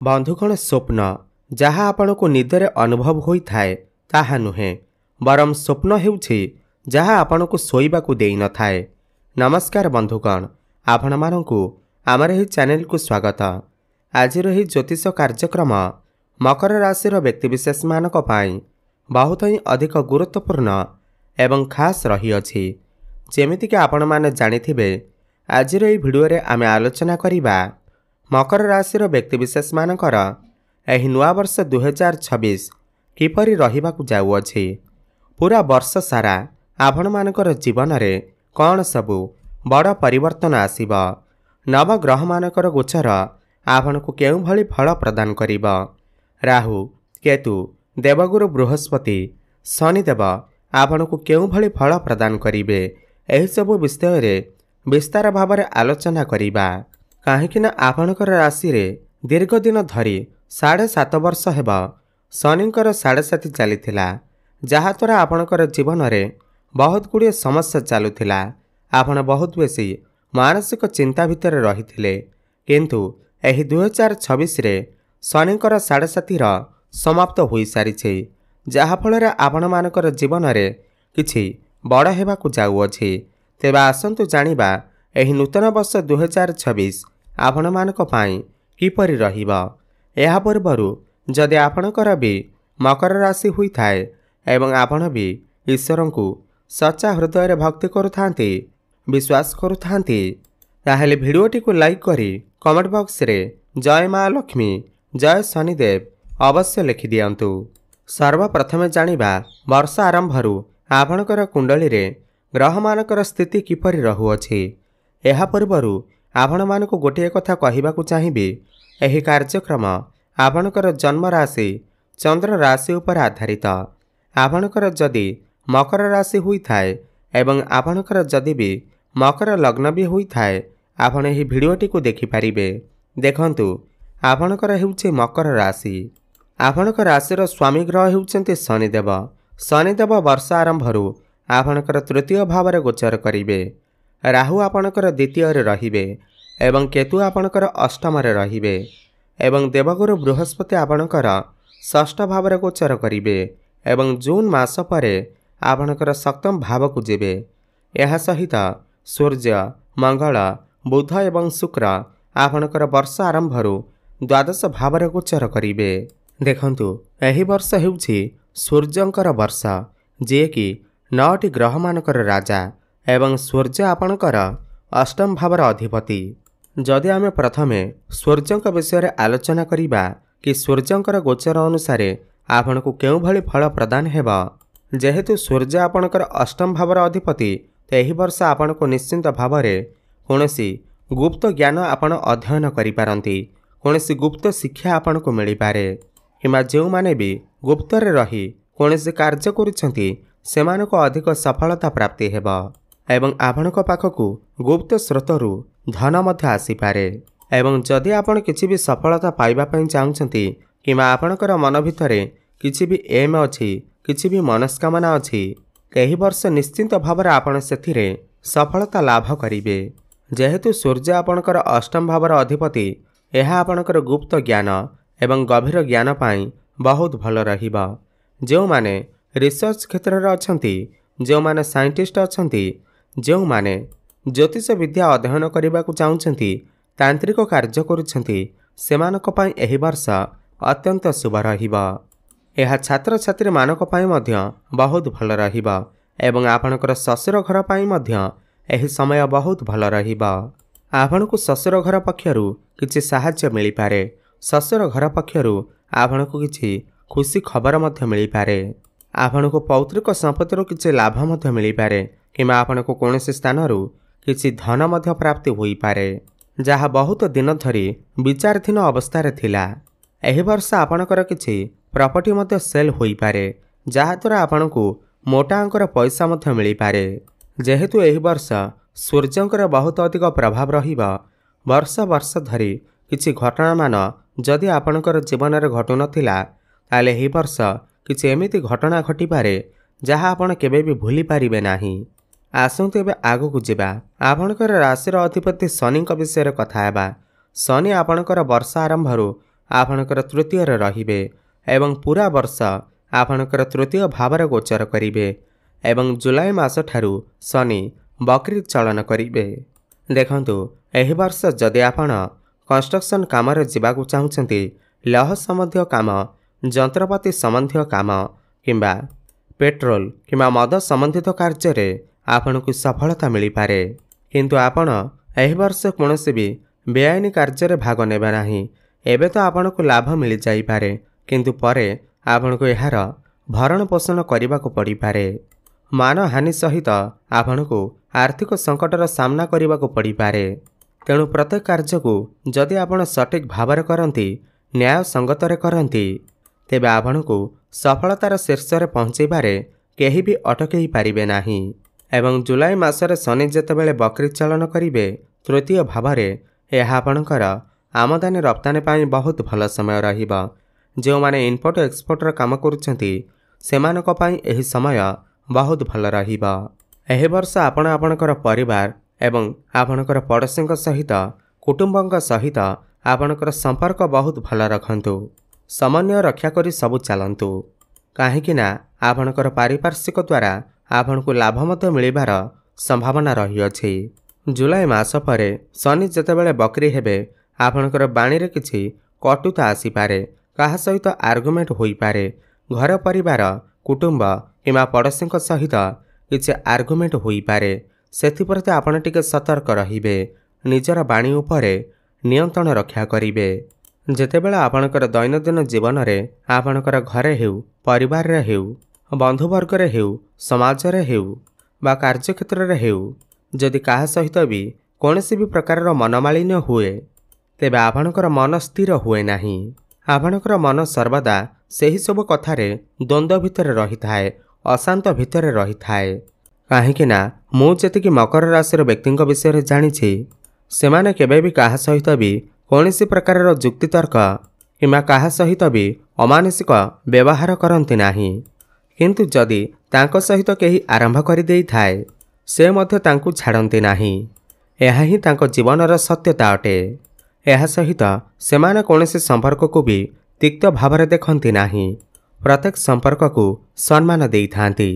बंधुगण स्वप्न जहाँ आपण को निदरे अनुभव होइथाए ताहा नुहे बरम स्वप्न हेउछि जहाँ आपण को सोइबा को देई न थाए। नमस्कार बंधुगण, आपण मानकु आमर एही चैनल को स्वागत। आज रही ज्योतिष कार्यक्रम मकर राशि व्यक्तिविशेष मानक पाई बहुत ही अधिक गुरुत्वपूर्ण एवं खास रही अछि। जेमिति कि आपण माने जानिथिबे आज रही भिडियो रे आमे आलोचना करिबा मकर राशि व्यक्तिविशेष मानकर एही नुआ वर्ष 2026 किपरि रहिबाकु जाउअछि। पूरा वर्ष सारा आपण मानकर जीवन रे कौन सबु बड़ परिवर्तन आसीब, नवग्रह मानकर गोचर आपण को केउ भली फल प्रदान करिब, राहु केतु देवगुरु बृहस्पति शनिदेव आपण को केउ भली फल प्रदान करिवे, एही सबु विषय रे विस्तार भाव में आलोचना करिबा। काहेकि ना आपणकर राशि रे दीर्घ दिन धरी 7.5 वर्ष हेब शनिंकर 7.5 चलीथिला, जहा द्वारा आपणकर जीवन रे बहुत गुड़िए समस्या चलुथिला। आपण बहुत बेसी मानसिक चिंता भितर रहिथिले, किंतु एही 2026 रे शनिंकर 7.5 समाप्त होई सारिछि, जहा फल रे आपण मानकर जीवन रे किछि बड़ हेबाकु जाउअछि। तेबे आसंतु जानिबा एही नूतन वर्ष 2026 आपण मानक पाई किपरि रहिबा। एहा पूर्वरु जदि आपणकर भी मकर राशि हुई थाए एवं आपण भी ईश्वर को सच्चा हृदय रे भक्ति करुथांती, विश्वास करुथांती, ताहेले भिडियोटी को लाइक करी कमेंट बॉक्स रे जय मां लक्ष्मी जय शनिदेव अवश्य लिखि दियंतु। सर्वप्रथमे जानिबा वर्ष आरंभरु आपणकर कुंडली रे ग्रह मानकर स्थिति किपरि रहुअछि। एहा पूर्वरु आपण मानकु गोटे कथा कहिबाकु चाहिबी, एही कार्यक्रम आपणकर जन्म राशि चंद्र राशि उपर आधारित। आपणकर जदि मकर राशि हुई थाए एवं आपणकर जदि भी मकर लग्न भी हुई थाए आपण एही भिडियोटी को देखि परिबे। देखंतु आपणकर हेउछि मकर राशि। आपणकर राशिर स्वामी ग्रह हेउचंती शनिदेव। शनिदेव वर्ष आरंभरु आपणकर तृतीय भाव में गोचर करिवे। राहु आपणकर द्वितीय रे रहिबे एवं केतु आपणकर अष्टम रे रहिबे एवं देवगुरु बृहस्पति आपणकर षष्ठ भाव में गोचर करिवे एवं जून मास परे आपणकर सप्तम भाव को जेबे। एहा सहित सूर्य मंगल बुध एवं शुक्र आपणकर वर्ष आरंभरु द्वादश भाव में गोचर करिवे। देखंतु एही वर्ष हेउछि सूर्यंकर वर्ष, जे कि 9टी ग्रह मानकर राजा एवं सूर्य आपणकर अष्टम भावर अधिपति। जदि आमे प्रथमे सूर्यंक विषय रे आलोचना करिबा कि सूर्यंकर गोचर अनुसार आपण को केउ भली फल प्रदान हेबा। जेहेतु सूर्य आपणकर अष्टम भावर अधिपति, एही वर्ष आपण को निश्चिंत भाव में कोनोसी गुप्त ज्ञान आपण अध्ययन करि पारंती, कोनोसी गुप्त शिक्षा आपण को मिली पारे, किमा जेउ माने भी गुप्त रे रही कोनोसी कार्य करिसंती सेमानको अधिक सफलता प्राप्ति हेबा एवं आपणक पाखकु गुप्त स्रोतरु धन मध्य आसीपारे। एवं जदि आपण किछि भी सफलता पाइबा पई चाहुचंती किमा आपणकर मन भितरे किछि भी एम अछि, किछि भी मनस्कामना अछि, एही वर्ष निश्चिंत भाव आपण सेथिरे सफलता लाभ करिवे। जेहेतु सूर्य आपणकर अष्टम भावर अधिपति, एहा आपणकर गुप्त ज्ञान एवं गभीर ज्ञान पाई बहुत भल रहिबा। जो माने रिसर्च क्षेत्र रे अछंती, जो माने साइंटिस्ट अछंती, जो माने ज्योतिष विद्या अध्ययन करने को चाहते, तांत्रिक कार्य करुछंती, सेमानक पई एही वर्ष अत्यंत शुभ रहिबा। एहा छात्र छात्री मानक पई मध्य बहुत भल रहिबा एवं आपणकर ससुर घर पई मध्य एही समय बहुत भल रहिबा। आपणकु ससुर घर पक्षरु किछि सहाय्य मिली पारे। ससुर घर पक्षरु आपणकु किछि खुशी खबर मध्य मिली पारे। आपणकु पौत्रिक संपत्तिर किछि लाभ मध्य मिली पारे, किमा आपणकु कोनोसी स्थानरु किछि धन मध्य प्राप्ति होई पारे, जहा बहुत दिन धरी विचाराधीन अवस्था थिला। एही वर्ष आपणकर किछि प्रॉपर्टी मध्य सेल होई पारे, जहा द्वारा आपणकु मोटा अंकर पैसा मध्य मिली पारे। जेहेतु एही वर्ष सूर्यंकर बहुत अधिक प्रभाव रहिबा, वर्ष वर्ष धरी किछि घटना मान जदि आपणकर जीवन रे घटु नथिला, ताले एही वर्ष किछि एमिति घटना घटी पारे जहा आपण केबे भी भूली पारिबे नाही। आसंतु एबे आगु जिबा आपणकर राशिर अधिपति शनि विषय कथा हेबा। शनि आपणकर वर्ष आरंभरु आपणकर तृतीय रहिबे एवं पूरा वर्ष आपणकर तृतीय भावर गोचर करिवे एवं जुलाई मास ठारू शनि बकरी चलन करिवे। देखंतु एहि वर्ष जदि आपण कंस्ट्रक्शन काम जावाक चाहूँगी, लौह संबंधी काम, जंत्रपाति संबंधी काम किंबा पेट्रोल किंबा मद संबंधित कार्य आपन को सफलता मिल पारे। किंतु आपण एहि वर्ष कौनसी भी बेआईन कार्य भाग नेबे नाही। एबे तो आपन को लाभ मिल जाई पारे, किंतु परे आपन को यार भरण पोषण करने को पड़ पारे। मानहानि सहित आपन को आर्थिक संकटर सामना करने को पड़ पारे। तेणु प्रत्येक कार्य को जदि आपण सठिक भाव करती, न्याय संगत करती, तेबे आपन को सफलतार शीर्ष पहुँचबारे केही भी अटकई पारिबे नाही। एवं जुलाई मासरे शनि जेतेबेले बकरी चलन करिवे तृतीय भावरे, यह आपणकर आमदानी रप्तानी पाई बहुत भल समय रहिबा। जो माने इम्पोर्ट एक्सपोर्टर काम करुछंती सेमानक पाई एही समय बहुत भल रहिबा। एही वर्ष आपण आपणकर परिवार एवं आपणकर पड़ोसी सहित कुटुंबक सहित आपणकर संपर्क बहुत भल रखंतु। समन्वय रक्षा करी सबु चलंतु, काहेकि आपणकर पारिपार्श्विक द्वारा आपन को लाभ मत मिलिबार संभावना रही अछि। जुलाई मास परे शनि जेतेबेले बकरी हेबे आपणकर बाणी रे किछि कटुता आसी पारे, काहा सहित आर्गुमेंट होई पारे। घर परिवार कुटुंब किंबा पड़ोसी सहित किछि आर्गुमेंट होई पारे। सेथिप्रति आपण टिके सतर्क रहिबे, निजर बाणी उपरे नियंत्रण रक्षा करिवे। जेतेबेले आपणकर दैनंदिन जीवन रे आपणकर घरे हेउ, परिवार रे हेउ, बंधुवर्ग रे हेउ, समाज रे हेउ बा कार्यक्षेत्र रे हेउ, जदि काहा सहित भी कौनसी भी प्रकार मनमालिन्य हुए, तेबे आपणकर मन स्थिर हुए नाही। आपणकर मन सर्वदा सेही सब कथारे द्वंद्व भितर रही थाए, अशांत भितर रही थाए। काहेकि मु जेतिकी मकर राशि व्यक्ति विषय जानिछि, सेमाने केबे भी काहा सहित भी कौनसी प्रकार जुक्तितर्क किंबा काहा सहित भी अमानुषिक व्यवहार करती नाही। किंतु जदि तांको सहित केही आरंभ कर देई थाए, से मध्य तांको छाड़ती नाही। यह ही तांको जीवनर सत्यता अटे। यह सहित सेमाने कौनसी संपर्क को भी तिक्त भाव देखती नाही, प्रत्येक संपर्क को सम्मान देई थांती।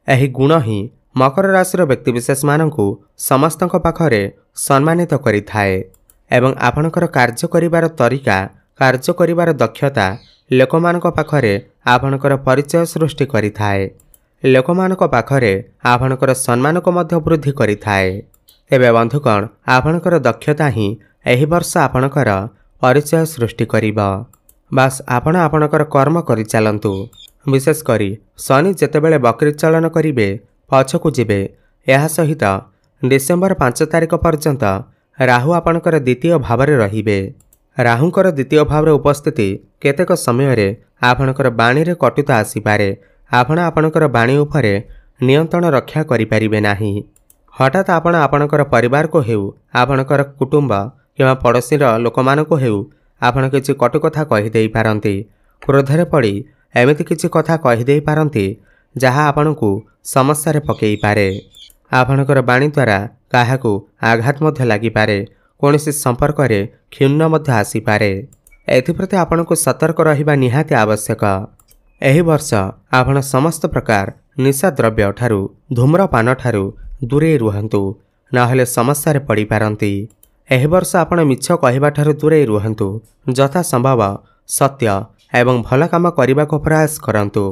एही गुण ही मकर राशि व्यक्तिविशेष मानकु समस्तक पाखरे सम्मानित करि थाए एवं आपणकर कार्य करिवार तरीका, कार्य करिवार दक्षता लोकमानक पाखरे आपणकर परिचय सृष्टि करि थाए। लोकमानक पाखरे आपणकर सम्मान को मध्य वृद्धि करि थाए। एबे बंधुगण, आपणकर दक्षता ही एही वर्ष आपणकर परिचय सृष्टि करिबा। बास आपण आपणकर कर्म करि चलंतु। विशेष करी शनि जेतेबेले बकरी चलन करिवे पछकु जिबे, यह सहित डिसेम्बर 5 तारिख पर्यंत राहु आपणकर द्वितीय भाव रे रहिबे। राहुंकर द्वितीय भाव रे उपस्थिति केतेक समय रे आपणकर बाणी रे कटुता आसी पारे। आपण आपणकर बाणी उपरे नियंत्रण रक्षा करि परिबे नाही। हठात आपण आपणकर परिवार को हेउ, आपणकर कुटुंब किंबा पड़ोसी लोकमान को हेउ, आपण किछि कटु कथा कहि देई पारंती। क्रोधरे पड़ी एमिति किछि कथा कहि देई पारंती जहा आपणकु समस्या रे पकेई पारे। आपणकर बाणी द्वारा काहाकु आघात मध्य लागि पारे, कोनोसी संपर्क रे क्षुण्ण मध्य आसी पारे। एथिप्रति आपणकु सतर्क रहिबा निहाती आवश्यक। एही वर्ष आपण समस्त प्रकार निशा द्रव्य ठारू, धूम्रपान ठारू दूरे रुहंतु, नहेले समस्या रे पड़ी पारंती। एही वर्ष आपण मिछ कहिबा ठारू दूरे रुहंतु, जथा संभव सत्य एवं भल काम करने को प्रयास करंतु।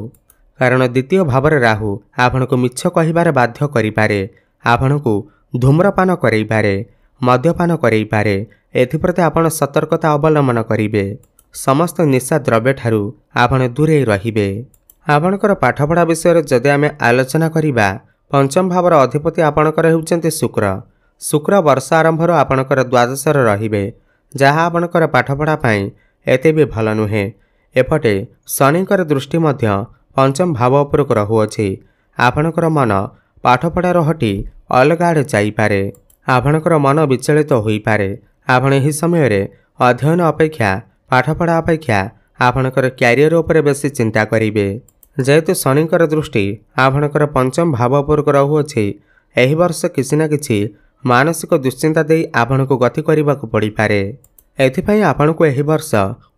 कारण द्वितीय भाव राहु आपण को मिछ कहिबार बाध्य करि पारे, आपण को धूम्रपान करई पारे, मद्यपान करई पारे। एथिप्रति आपण सतर्कता अवलंबन करिवे। समस्त निशा द्रव्य ठारू आपण दूरे रहिबे। आपणकर पाठपढ़ा विषय जदि आमे आलोचना करिबा, पंचम भावर अधिपति आपणकर हेउचंती शुक्र। शुक्र वर्ष आरंभ आपणकर द्वादश रहिबे, जहा आपणकर पाठपढ़ा पाई एते भी भल नुहे। एपटे शनिकर दृष्टि मध्य पंचम भाव उपरक रहुअछि। आपणकर मन पाठपढ़ार हटी अलग आड़े जाइपारे। आपणकर मन विचलित होई पारे। आपण एही समय रे अध्ययन अपेक्षा पाठपढ़ा अपेक्षा आपणकर क्यारियर उपरे बेसी चिंता करिवे। जेहेतु शनिकर दृष्टि आपणकर पंचम भाव उपरक रहुअछि, एही वर्ष किछि ना किछि मानसिक दुश्चिंता देई आपणको गति करबाक पड़ी पारे। एथिपाई आपनको एही वर्ष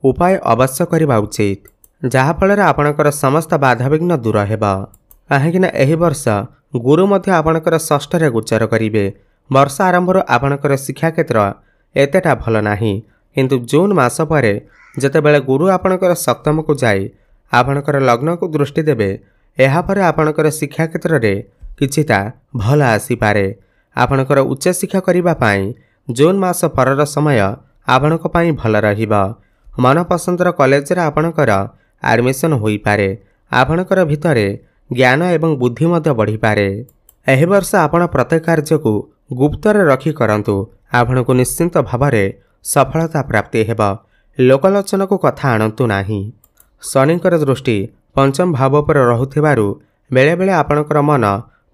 उपाय अवश्य करबा उचित जहा फल आपणकर समस्त बाधाविघ्न दूर हेबा। काहेकिना एही वर्ष गुरु मध्य आपणकर षष्ठ रे गोचर करिवे। वर्ष आरंभर आपणकर शिक्षा क्षेत्र एतेटा भल नाही, किंतु जून मास परे जेतेबेले गुरु आपणकर सप्तम को जाई आपणकर लग्न को दृष्टि देबे, एहा परे आपणकर शिक्षा क्षेत्र रे किछिटा भल आसी पारे। आपणकर उच्च शिक्षा करिबा पाई जून मास परर समय आपणक पाई भल रहिबा। मन पसंदर कॉलेज रे आपणकर एडमिशन होई पारे। आपणकर भितरे ज्ञान एवं बुद्धि मध्य बढ़ी पारे। एही वर्ष आपण प्रत्येक कार्य को गुप्त रे रखी करंतु, आपणको निश्चिंत भावरे सफलता प्राप्ति हेबा। लोकलोचन को कथा आणंतु नाही। शनिकर दृष्टि पंचम भाव पर रहुथिबारु बेले बेले आपणकर मन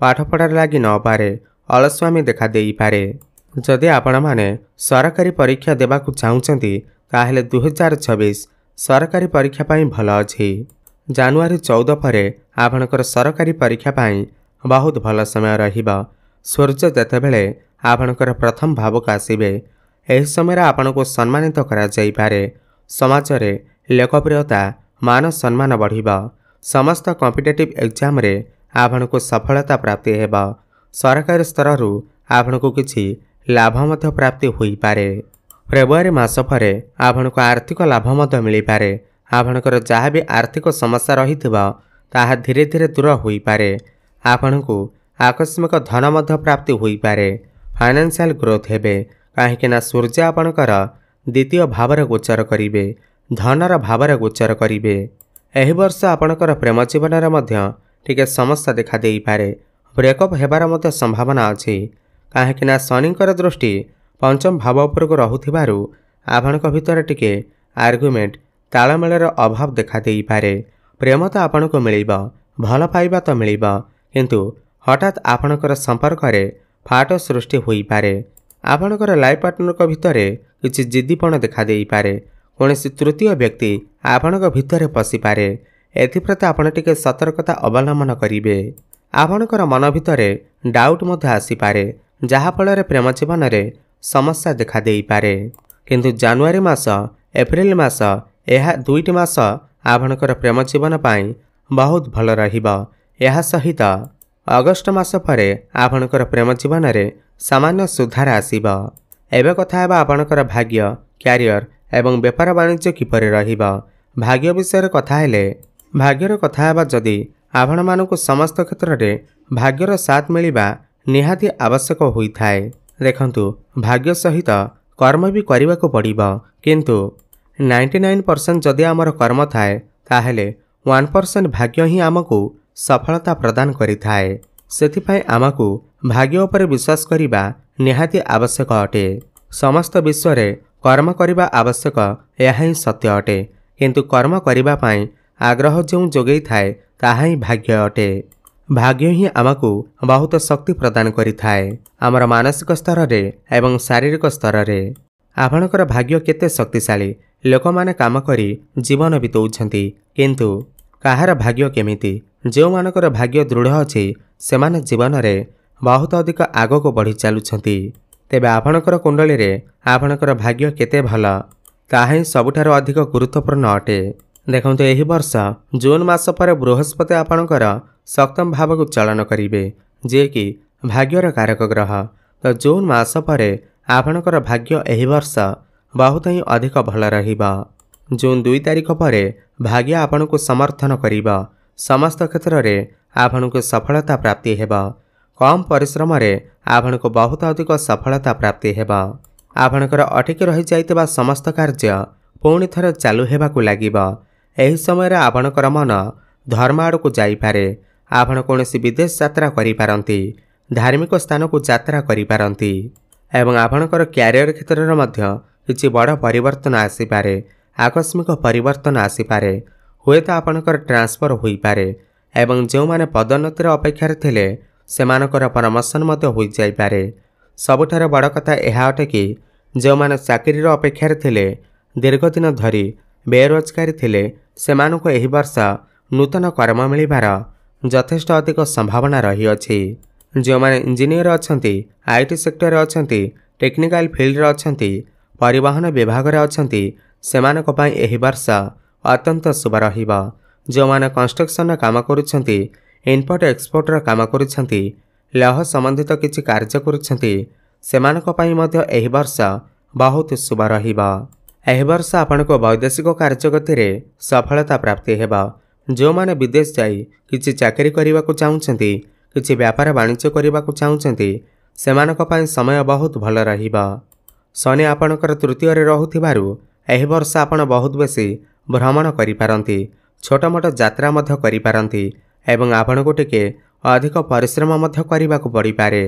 पाठ पढ़ार लागि न पारे, अलस्वामी देखा देई पारे। जदि आपण माने सरकारी परीक्षा देबाकू चाहुचंती ताहेले 2026 सरकारी परीक्षा पाई भल अछि। जानुआरी 14 परे आपणकर सरकारी परीक्षा पाई बहुत भल समय रहिबा। सूर्य जेतेबेले आपणकर प्रथम भावक आसिबे, एही समय आपणको सम्मानित करा जाई पारे। समाज रे लोकप्रियता मान सम्मान बढ़िबा। समस्त कॉम्पिटिटिव एग्जाम रे आपणको सफलता प्राप्ति हेबा। सरकारी स्तर रु आपणको किछि लाभ मध्य प्राप्ति होई पारे। फेब्रुआरी मास परे आपणको आर्थिक लाभ मध्य मिली पारे। आपणकर जहाँ भी आर्थिक समस्या रहिथिबा ताहा धीरे धीरे दूर होई पारे। आपणको आकस्मिक धन मध्य प्राप्ति होई पारे। फाइनेंशियल ग्रोथ हेबे, काहेकिना सूर्य आपणकर द्वितीय भावर गोचर करिवे, धनर भावर गोचर करिवे। एही वर्ष आपणकर प्रेम जीवन रे मध्य टिके समस्या देखा देई पारे। ब्रेकअप हेबार मध्य संभावना अछि, काहेकिना शनिकर दृष्टि पंचम भाव उपर को रहुथिबारु आपणक भितर टिके आर्गुमेंट तालमेलर अभाव देखा देई पारे। प्रेम तो आपणको मिलिबा, भल पाइबा तो मिलिबा, किंतु हठात आपणकर संपर्क रे फाट सृष्टि होई पारे। आपणकर लाइफ पार्टनर भितर किछि जिद्दीपण देखा देई पारे। कोनोसी तृतीय व्यक्ति आपणक भितर पसि पारे। एथिप्रति आपण टिके सतर्कता अवलंबन करिवे। आपणकर मन भितर डाउट मध्य आसी पारे, जहा फल प्रेम जीवन रे समस्या देखा देई पारे। किंतु जानुआरी मास एप्रिल मास यह दुईटी मास आपणकर प्रेम जीवन पाई बहुत भल रहिबा। यह सहित अगस्ट मास परे आपणकर प्रेम जीवन रे सामान्य सुधार आसीबा। एबे कथा हेबा आपणकर भाग्य, क्यारियर एवं व्यापार वाणिज्य किपरि रहिबा। भाग्य विषय कथा हेले भाग्यर कथा हेबा जदि आपण मानकु समस्त क्षेत्र रे भाग्यर साथ मिलिबा निहाती आवश्यक होई थाए। देखंतु भाग्य सहित कर्म भी करने को पड़िबा, किंतु 99% जदि आमर कर्म थाए ताहेले 1% भाग्य ही आमको सफलता प्रदान करिथाए। सेथिपाई आमको भाग्य उपर विश्वास करिबा निहाती आवश्यक अटे। समस्त विश्व रे कर्म करिबा आवश्यक यह ही सत्य अटे, किंतु कर्म करिबा पाई आग्रह जो जोगई थाए ताहा ही भाग्य अटे। भाग्य ही आमको बहुत शक्ति प्रदान करिथाए, आमर मानसिक स्तर रे एवं शारीरिक स्तर रे। आपणकर भाग्य केते शक्तिशाली। लोक माने काम करी जीवन बितौछंती, किंतु काहार भाग्य केमिति? जो मानकर भाग्य दृढ़ अछि सेमाने जीवन रे बहुत अधिक आग को बढ़ी चलुछंती। तेबे आपणकर कुंडली रे आपणकर भाग्य केते भल ताहा ही सबुठार अधिक गुरुत्वपूर्ण अटे। देखंतु एही वर्ष जून मास पर बृहस्पति आपणकर सप्तम भाव को चलन करिवे, जे कि भाग्यर कारक ग्रह। तो जून मास परे आपणकर भाग्य एही वर्ष बहुत ही अधिक भल रहिबा। जून 2 तारिख परे भाग्य आपणको समर्थन करिबा। समस्त क्षेत्र रे आपणको सफलता प्राप्ति हेबा। कम परिश्रम रे आपणको बहुत अधिक सफलता प्राप्ति हेबा। आपणकर अटकी रहि जाइतबा समस्त कार्य पुणी थर चालू हेबाकू लागिबा। एही समय रे आपणकर मन धर्म आड़ को जाई पारे। आपण कोनोसी विदेश यात्रा करि पारंती, धार्मिक स्थान को यात्रा करि पारंती एवं आपणकर क्यारियर क्षेत्र रे मध्य किछि बड़ परिवर्तन आसी पारे। आकस्मिक परिवर्तन आसी पारे। हुएत आपणकर ट्रांसफर होई पारे एवं जो माने पदोन्नतिर अपेक्षा थिले सेमानकर प्रमोशन मध्य होई जाई पारे। सबुठार बड़ कथा एहा अटे कि जो माने चाकरी रो अपेक्षा थिले दीर्घ दिन धरी बेरोजगारी थिले सेमानको एही वर्ष नूतन कर्म मिलिबार यथेष्ट अधिक संभावना रही अछि। जो माने इंजीनियर अछंती, आईटी सेक्टर अछंती, टेक्निकल फील्ड रे अछंती, परिवहन विभाग रे अछंती सेमानक पई एही वर्ष अत्यंत शुभ रहिब। जो माने कंस्ट्रक्शन काम करूछंती, इनपुट एक्सपोर्ट रा काम करूछंती, लौह संबंधित किछि कार्य करूछंती, सेमानक पई मध्य एही वर्ष बहुत शुभ रहिब। एही वर्ष आपनको वैदेशिक कार्य गतिरे सफलता प्राप्ति हेबा। जो माने विदेश जाई किछि चाकरी करिबा को चाहुछंती, किछि व्यापार वाणिज्य करिबा को चाहुछंती, सेमानक पई समय बहुत भल रहिबा। शनि आपणकर तृतीय रे रहुथिबारु एही वर्ष आपण बहुत बेसी भ्रमण करि पारंती, छोट मोट यात्रा मध्य करि पारंती एवं आपणको टिके अधिक परिश्रम मध्य करिबाकु पड़ी पारे।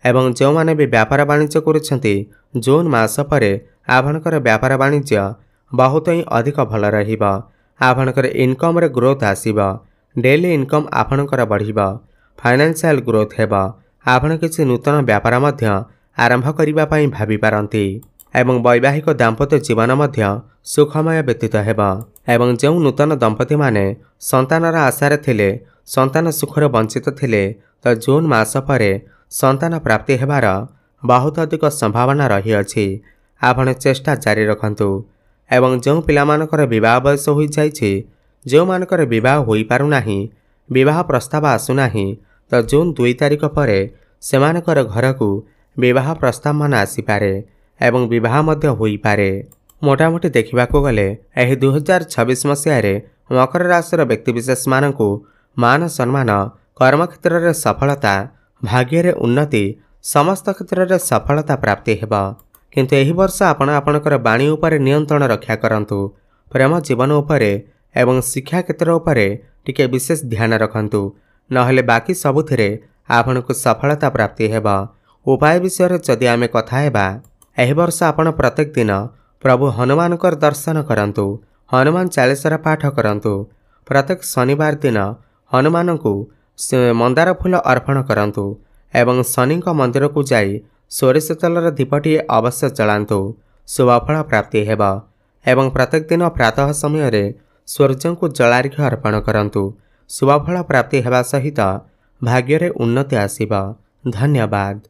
एवं जो माने भी व्यापार वाणिज्य करूछंती, जून मास परे आपणकर व्यापार वाणिज्य बहुत ही अधिक भल रहिबा। आपणकर इनकम रे ग्रोथ आसीबा, डेली इनकम आपणकर बढ़िबा, फाइनेंशियल ग्रोथ हेबा। आपण किछि नूतन व्यापार मध्य आरंभ करिबा पई भाबी पारंती एवं वैवाहिक दाम्पत्य जीवन मध्य सुखमय व्यतीत हेबा। एवं जो नूतन दंपति माने संतानर आशारे थिले, संतान सुखर वंचित थिले, तो जून मास परे संतान प्राप्ति हेबार बहुत अधिक संभावना रही अछि। आपण चेष्टा जारी रखंतु। एवं जो पिलामानकर विवाह बयस होई जाइछि, जो मानकर विवाह होई पारु नाही, विवाह प्रस्ताव आसु नाही, तो जून 2 तारिख परे सेमानकर घरकू विवाह प्रस्ताव मान आसी पारे एवं विवाह मध्य होई पारे। मोटामोटी देखिबाकू गले एही 2026 मसीह रे मकर राशि व्यक्तिविशेष मानकू मान सम्मान, कर्म क्षेत्र रे सफलता, भाग्य रे उन्नति, समस्त क्षेत्र रे सफलता प्राप्ति हेबा। किंतु एही वर्ष आपण आपणकर वाणी उपरे नियंत्रण रक्षा करंतु। प्रेम जीवन उपरे एवं शिक्षा क्षेत्र उपरे टिके विशेष ध्यान रखंतु, नहले बाकी सबुथिरे आपणको सफलता प्राप्ति हेबा। उपाय विषय जदि आमे कथा हेबा, एही वर्ष आपण प्रत्येक दिन प्रभु हनुमानकर दर्शन करंतु, हनुमान चालीसा पाठ करंतु। प्रत्येक शनिवार दिन हनुमानकू मंदार फूल अर्पण करंतु एवं शनि मंदिर को जाई सोरिष तेलर दीपटी अवश्य जलांतु, शुभफल प्राप्ति हेबा। एवं प्रत्येक दिन प्रातः समय रे सूर्य को जलार्घ्य अर्पण करंतु, शुभफल प्राप्ति हेबा सहित भाग्य रे उन्नति आसीबा। धन्यवाद।